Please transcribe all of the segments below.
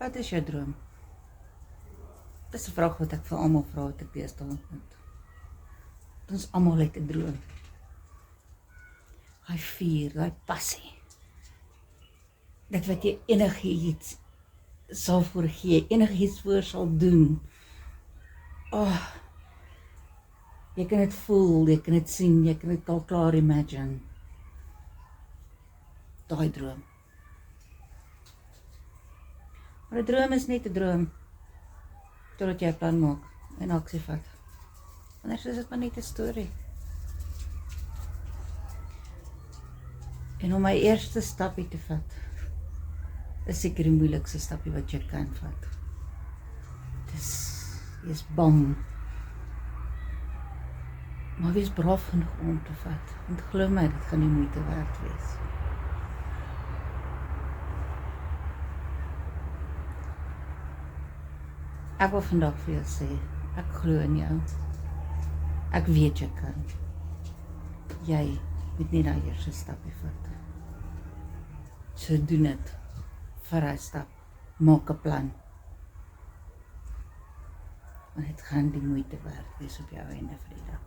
Wat is jou droom? Dis 'n vraag wat ek vir almal vra wat ek deesdae ontmoet. Ons almal het 'n droom. Daai vuur, daai passie. Dit wat jy enigiets sal voorgee, enigiets voor sal doen. Jy kan dit voel, jy kan dit sien, jy kan dit al klaar imagine. Daai droom. Maar 'n droom is net 'n droom, totdat jy 'n plan maak en aksie vat. Anders is dit maar net 'n storie. En om my eerste stappie te vat, is seker die moeilikste stappie wat jy kan vat. Jy is bang. Maar wees braaf genoeg om te vat, want glo my, dit gaan die moeite werd wees. Ek wil vandag vir jou sê, ek glo in jou. Ek weet jy kan. Jy moet net daai eerste stapie vat. So doen dit. Vir 'n stap. Maak 'n plan. Want dit gaan die moeite werd wees op jou einde van die dag.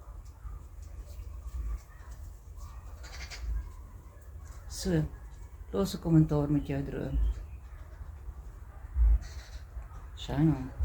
So, los 'n kommentaar met jou droom. Shine on.